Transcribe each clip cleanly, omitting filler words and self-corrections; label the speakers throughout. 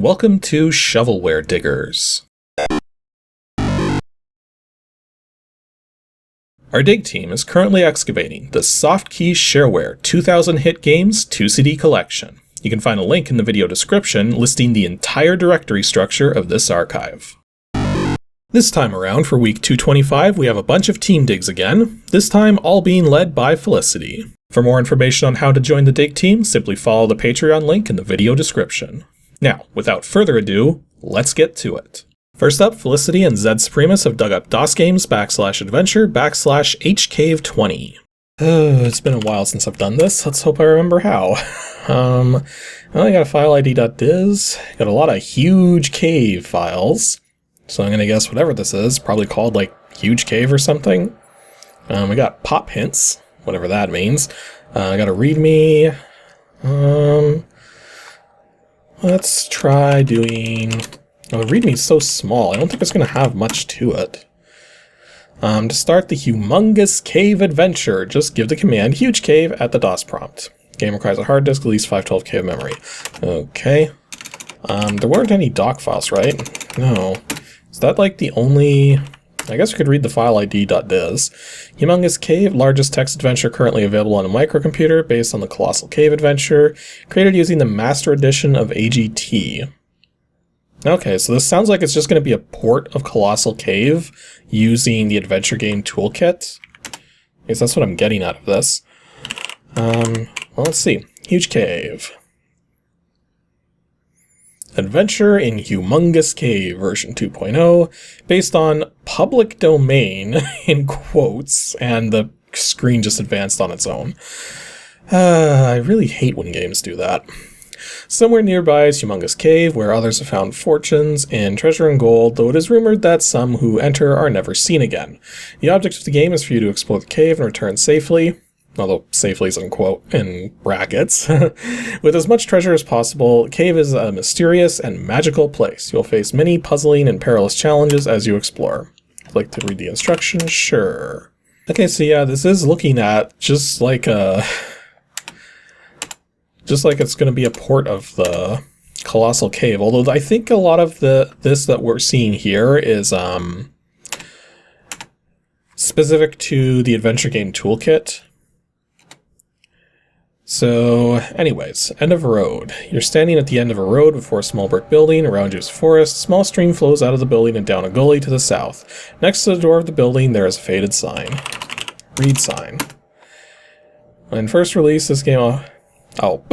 Speaker 1: welcome to Shovelware Diggers. Our dig team is currently excavating the Softkey Shareware 2000 Hit Games 2CD collection. You can find a link in the video description listing the entire directory structure of this archive. This time around, for week 225, we have a bunch of team digs again, this time all being led by Felicity. For more information on how to join the dig team, simply follow the Patreon link in the video description. Now, without further ado, let's get to it. First up, Felicity and Zed Supremus have dug up DOSGAMES /adventure /hcave20. It's been a while since I've done this. Let's hope I remember how. Well, I got a file ID.diz, got a lot of huge cave files. So I'm gonna guess whatever this is, probably called like huge cave or something. We got pop hints, whatever that means. I got a readme. Let's try doing... Oh, the readme is so small, I don't think it's gonna have much to it. To start the humongous cave adventure, just give the command huge cave at the DOS prompt. Game requires a hard disk, at least 512K of memory. Okay. There weren't any doc files, right? No. Is that like the only... I guess we could read the file ID.diz. Humongous Cave, largest text adventure currently available on a microcomputer based on the Colossal Cave Adventure, created using the Master Edition of AGT. Okay, so this sounds like it's just going to be a port of Colossal Cave using the Adventure Game Toolkit. I guess that's what I'm getting out of this. Well, let's see. Huge Cave. Adventure in Humongous Cave version 2.0, based on public domain, in quotes, and the screen just advanced on its own. I really hate when games do that. Somewhere nearby is Humongous Cave, where others have found fortunes in treasure and gold, though it is rumored that some who enter are never seen again. The object of the game is for you to explore the cave and return safely. Although safely is in brackets. With as much treasure as possible, the cave is a mysterious and magical place. You'll face many puzzling and perilous challenges as you explore. Click to read the instructions? Sure. Okay, so yeah, this is looking at just like it's going to be a port of the Colossal Cave. Although I think a lot of this that we're seeing here is specific to the Adventure Game Toolkit. So, anyways, end of a road. You're standing at the end of a road before a small brick building. Around you is forest. A small stream flows out of the building and down a gully to the south. Next to the door of the building, there is a faded sign. Read sign. When first released, this game... Oh.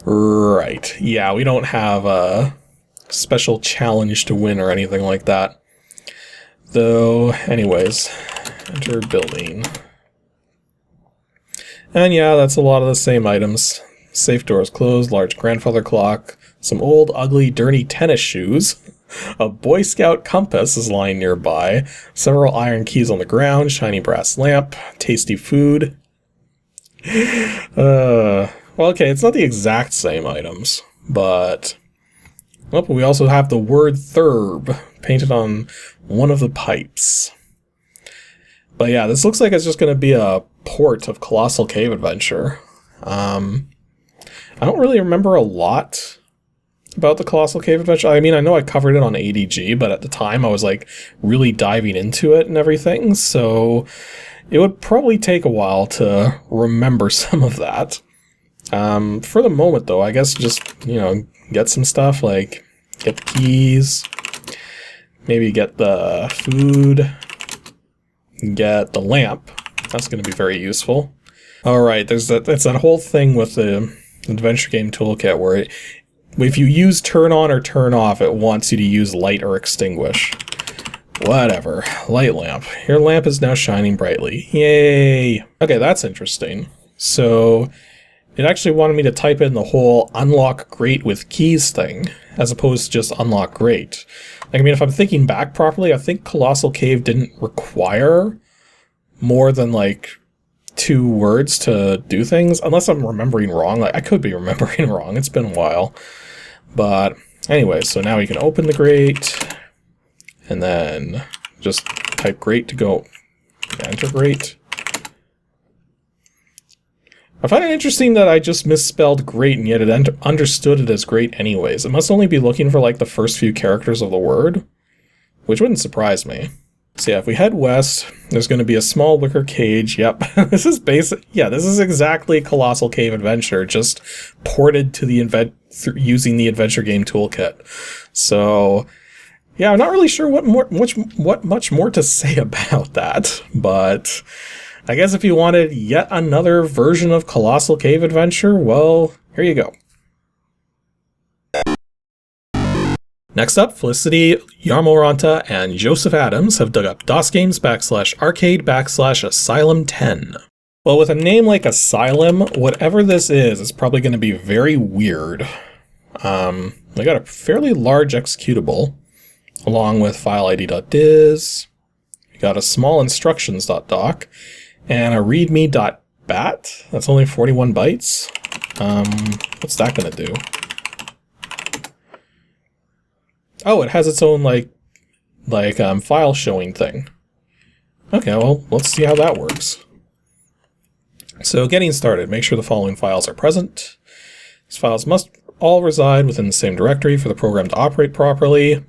Speaker 1: Right. Yeah, we don't have a special challenge to win or anything like that. Though, anyways, enter building. And yeah, that's a lot of the same items. Safe doors closed, large grandfather clock, some old, ugly, dirty tennis shoes, a Boy Scout compass is lying nearby, several iron keys on the ground, shiny brass lamp, tasty food. Well, okay, it's not the exact same items, but... Well, we also have the word Thurb painted on one of the pipes. But yeah, this looks like it's just going to be a port of Colossal Cave Adventure. I don't really remember a lot about the Colossal Cave Adventure. I mean, I know I covered it on ADG, but at the time I was like really diving into it and everything, so it would probably take a while to remember some of that. For the moment though, I guess just, get some stuff, like get the keys, maybe get the food, get the lamp. That's going to be very useful. Alright, it's that whole thing with the Adventure Game Toolkit where if you use turn on or turn off, it wants you to use light or extinguish. Whatever. Light lamp. Your lamp is now shining brightly. Yay! Okay, that's interesting. So, it actually wanted me to type in the whole unlock grate with keys thing, as opposed to just unlock grate. Like, I mean, if I'm thinking back properly, I think Colossal Cave didn't require more than, like, 2 words to do things, unless I'm remembering wrong. Like, I could be remembering wrong, it's been a while. But, anyway, so now we can open the grate, and then just type grate to go enter grate. I find it interesting that I just misspelled great and yet it understood it as great anyways. It must only be looking for like the first few characters of the word, which wouldn't surprise me. So yeah, if we head west, there's going to be a small wicker cage. Yep, this is basic. Yeah, this is exactly Colossal Cave Adventure, just ported to the using the adventure game toolkit. So yeah, I'm not really sure what much more to say about that, but I guess if you wanted yet another version of Colossal Cave Adventure, well, here you go. Next up, Felicity, Yarmoranta, and Joseph Adams have dug up DOSGAMES /arcade /Asylum 10. Well, with a name like Asylum, whatever this is probably going to be very weird. They got a fairly large executable, along with file id.diz. We got a small instructions.doc, and a readme.bat. That's only 41 bytes. What's that going to do? Oh, it has its own file showing thing. Okay, well, let's see how that works. So getting started, make sure the following files are present. These files must all reside within the same directory for the program to operate properly,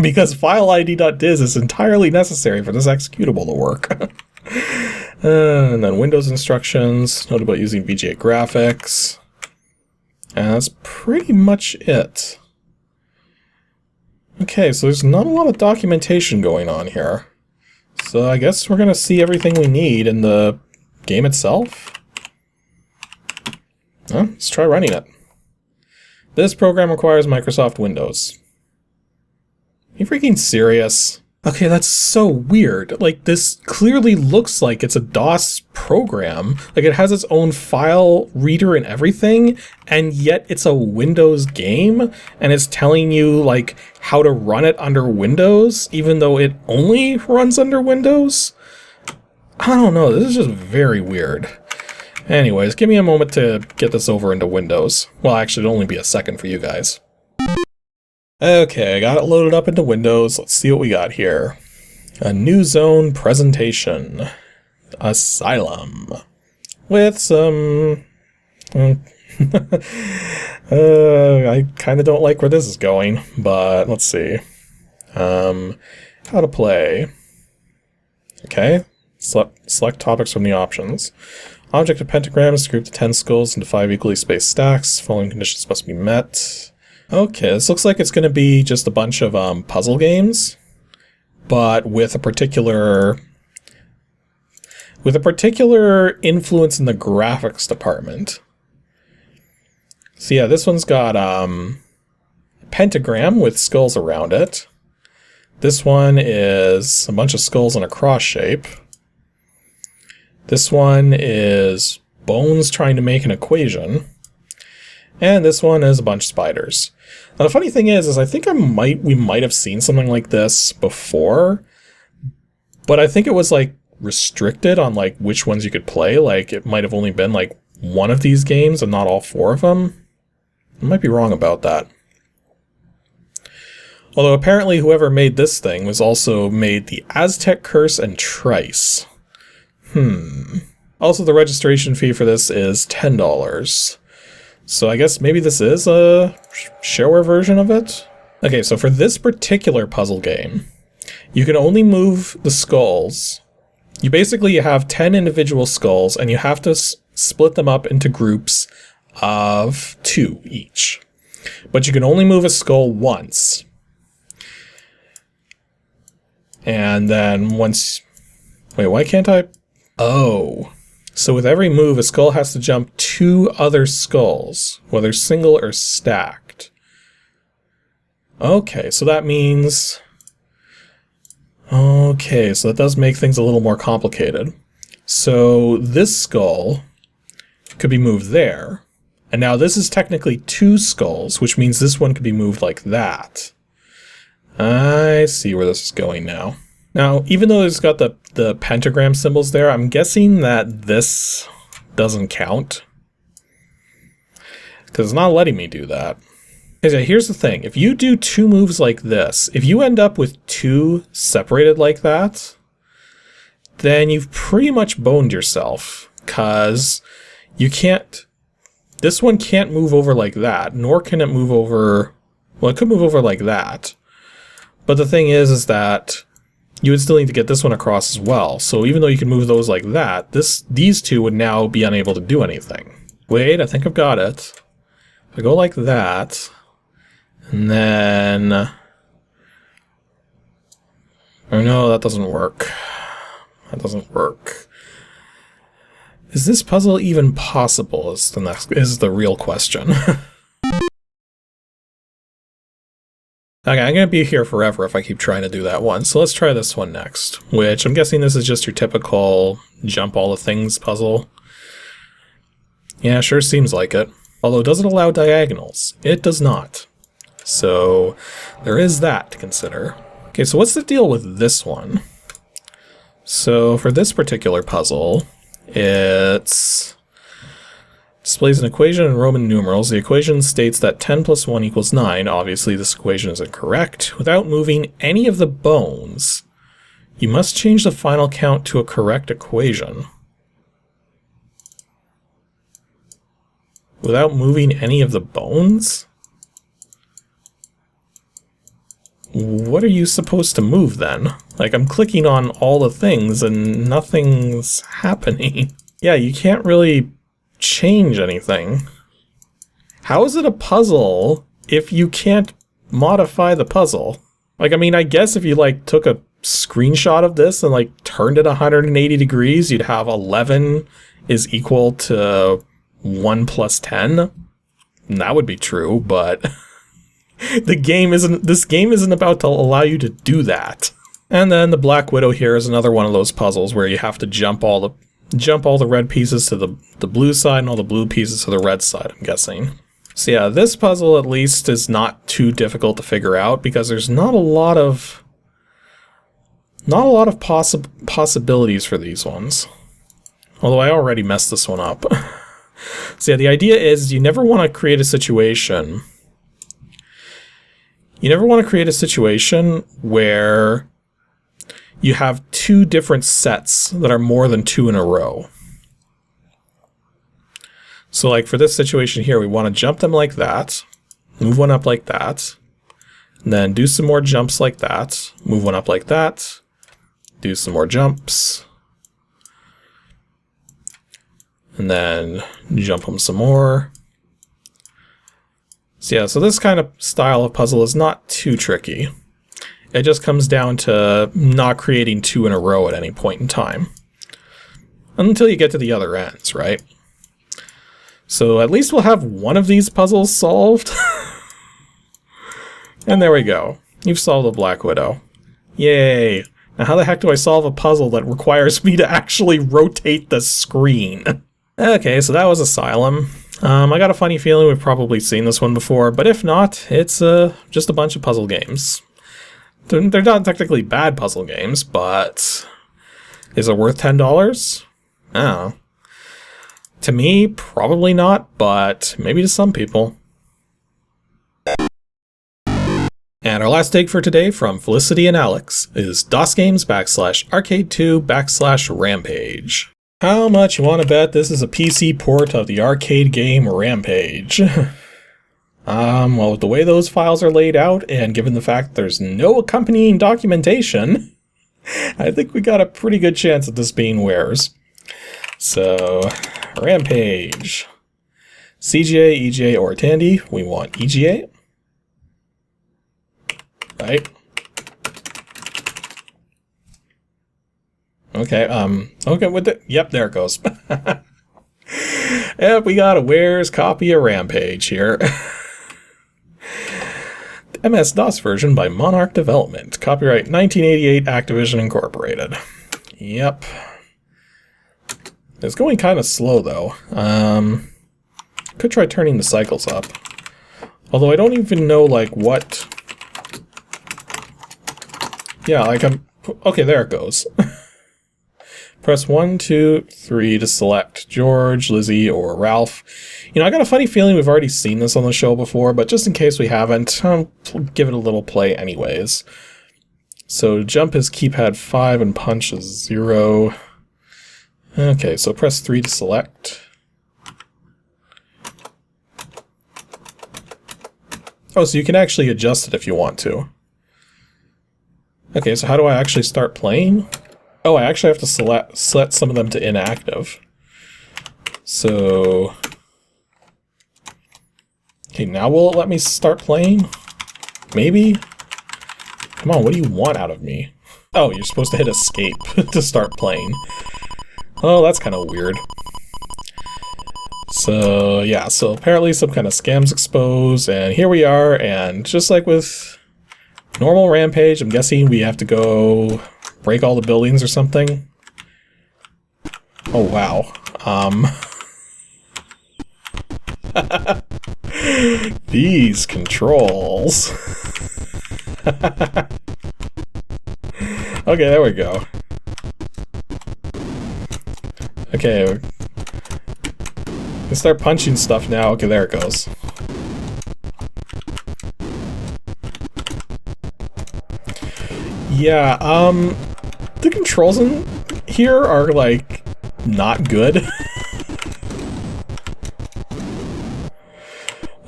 Speaker 1: because file id.diz is entirely necessary for this executable to work. And then Windows instructions, note about using VGA graphics. And that's pretty much it. Okay, so there's not a lot of documentation going on here. So I guess we're going to see everything we need in the game itself. Well, let's try running it. This program requires Microsoft Windows. Are you freaking serious? Okay, that's so weird. Like, this clearly looks like it's a DOS program. Like, it has its own file reader and everything, and yet it's a Windows game, and it's telling you, like, how to run it under Windows, even though it only runs under Windows? I don't know, this is just very weird. Anyways, give me a moment to get this over into Windows. Well, actually, it'll only be a second for you guys. Okay, I got it loaded up into Windows. Let's see what we got here. A new zone presentation. Asylum. With some... I kind of don't like where this is going, but let's see. How to play. Okay, select topics from the options. Object of pentagram is grouped to 10 skulls into 5 equally spaced stacks. Following conditions must be met. Okay, this looks like it's going to be just a bunch of puzzle games, but with a particular influence in the graphics department. So yeah, this one's got a pentagram with skulls around it. This one is a bunch of skulls in a cross shape. This one is bones trying to make an equation. And this one is a bunch of spiders. Now the funny thing is I think we might have seen something like this before, but I think it was like restricted on like which ones you could play. Like it might have only been like one of these games and not all 4 of them. I might be wrong about that. Although apparently whoever made this thing was also made the Aztec Curse and Trice. Also the registration fee for this is $10. So I guess maybe this is a shareware version of it? Okay, so for this particular puzzle game, you can only move the skulls. You basically have 10 individual skulls, and you have to split them up into groups of 2 each. But you can only move a skull once. And then once... Wait, why can't I... Oh... So with every move, a skull has to jump 2 other skulls, whether single or stacked. Okay, so that means... Okay, so that does make things a little more complicated. So this skull could be moved there, and now this is technically 2 skulls, which means this one could be moved like that. I see where this is going now. Now, even though it's got the pentagram symbols there, I'm guessing that this doesn't count. Because it's not letting me do that. Okay, here's the thing. If you do 2 moves like this, if you end up with 2 separated like that, then you've pretty much boned yourself. Because you can't... This one can't move over like that, nor can it move over... Well, it could move over like that. But the thing is that you would still need to get this one across as well. So even though you can move those like that, these two would now be unable to do anything. Wait, I think I've got it. If I go like that, and then... Or no, that doesn't work. That doesn't work. Is this puzzle even possible is the real question. Okay, I'm going to be here forever if I keep trying to do that one. So let's try this one next, which I'm guessing this is just your typical jump all the things puzzle. Yeah, sure seems like it. Although, does it allow diagonals? It does not. So there is that to consider. Okay, so what's the deal with this one? So for this particular puzzle, it displays an equation in Roman numerals. The equation states that 10 plus 1 equals 9. Obviously, this equation is incorrect. Without moving any of the bones, you must change the final count to a correct equation. Without moving any of the bones? What are you supposed to move then? Like, I'm clicking on all the things and nothing's happening. Yeah, you can't really change anything. How is it a puzzle if you can't modify the puzzle? Like, I mean, I guess if you, like, took a screenshot of this and, like, turned it 180 degrees, you'd have 11 is equal to 1 plus 10. And that would be true, but this game isn't about to allow you to do that. And then the Black Widow here is another one of those puzzles where you have to jump all the red pieces to the blue side and all the blue pieces to the red side, I'm guessing. So yeah, this puzzle at least is not too difficult to figure out because there's not a lot of possibilities for these ones. Although I already messed this one up. So yeah, the idea is you never want to create a situation. You never want to create a situation where you have two different sets that are more than two in a row. So like for this situation here, we want to jump them like that, move one up like that, and then do some more jumps like that, move one up like that, do some more jumps, and then jump them some more. So yeah, so this kind of style of puzzle is not too tricky. It just comes down to not creating two in a row at any point in time. Until you get to the other ends, right? So at least we'll have one of these puzzles solved. And there we go. You've solved the Black Widow. Yay! Now how the heck do I solve a puzzle that requires me to actually rotate the screen? Okay, so that was Asylum. I got a funny feeling we've probably seen this one before, but if not, it's just a bunch of puzzle games. They're not technically bad puzzle games, but is it worth $10? I don't know. To me, probably not, but maybe to some people. And our last dig for today from Felicity and Alex is DOSGAMES /Arcade2 /Rampage. How much you want to bet this is a PC port of the arcade game Rampage? Well, with the way those files are laid out, and given the fact there's no accompanying documentation, I think we got a pretty good chance of this being warez. So, Rampage. CGA, EGA, or Tandy. We want EGA. Right? Okay, okay, with it. Yep, there it goes. Yep, we got a warez copy of Rampage here. MS-DOS version by Monarch Development. Copyright 1988, Activision Incorporated. Yep. It's going kind of slow, though. Could try turning the cycles up. Although I don't even know, like, what... Yeah, like, okay, there it goes. Press 1, 2, 3 to select George, Lizzie, or Ralph. You know, I got a funny feeling we've already seen this on the show before, but just in case we haven't, I'll give it a little play anyways. So jump is keypad 5 and punch is 0. Okay, so press 3 to select. Oh, so you can actually adjust it if you want to. Okay, so how do I actually start playing? Oh, I actually have to set some of them to inactive. So... Okay, now will it let me start playing? Maybe? Come on, what do you want out of me? Oh, you're supposed to hit escape to start playing. Oh, that's kind of weird. So, yeah, so apparently some kind of scam's exposed, and here we are, and just like with normal Rampage, I'm guessing we have to go break all the buildings or something. Oh, wow. These controls. Okay, there we go. Okay. Let's start punching stuff now. Okay, there it goes. Yeah, the controls in here are, like, not good.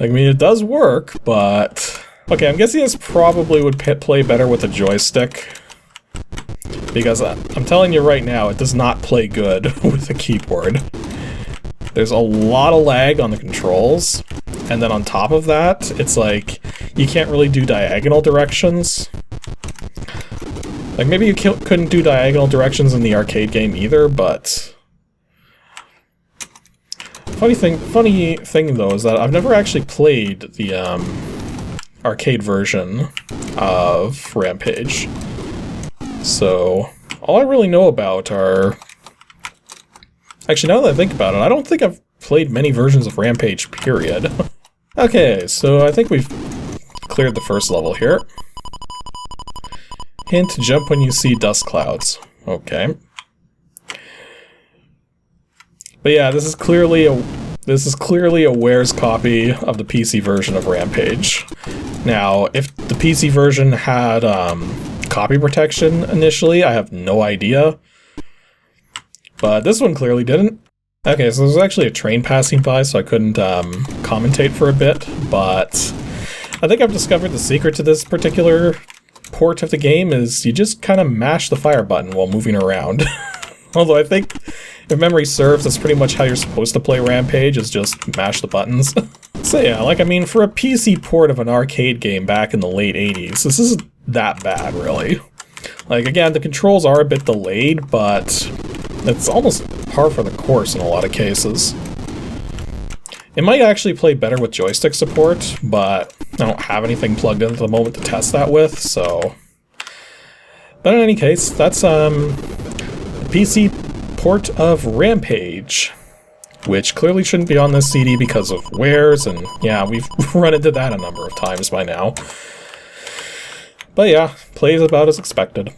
Speaker 1: I mean, it does work, but... Okay, I'm guessing this probably would play better with a joystick. Because I'm telling you right now, it does not play good with a keyboard. There's a lot of lag on the controls, and then on top of that, it's like, you can't really do diagonal directions. Like, maybe you couldn't do diagonal directions in the arcade game either, but... Funny thing though is that I've never actually played the arcade version of Rampage. So all I really know about are... Actually, now that I think about it, I don't think I've played many versions of Rampage, period. Okay, so I think we've cleared the first level here. Hint, jump when you see dust clouds. Okay. But yeah, this is clearly a warez copy of the PC version of Rampage. Now, if the PC version had copy protection initially, I have no idea. But this one clearly didn't. Okay, so there's actually a train passing by, so I couldn't commentate for a bit, but I think I've discovered the secret to this particular port of the game is you just kind of mash the fire button while moving around. Although I think, if memory serves, that's pretty much how you're supposed to play Rampage, is just mash the buttons. So yeah, like, I mean, for a PC port of an arcade game back in the late 80s, this isn't that bad, really. Like, again, the controls are a bit delayed, but it's almost par for the course in a lot of cases. It might actually play better with joystick support, but I don't have anything plugged in at the moment to test that with, so... But in any case, that's, PC port of Rampage, which clearly shouldn't be on this CD because of warez, and yeah, we've run into that a number of times by now. But yeah, plays about as expected.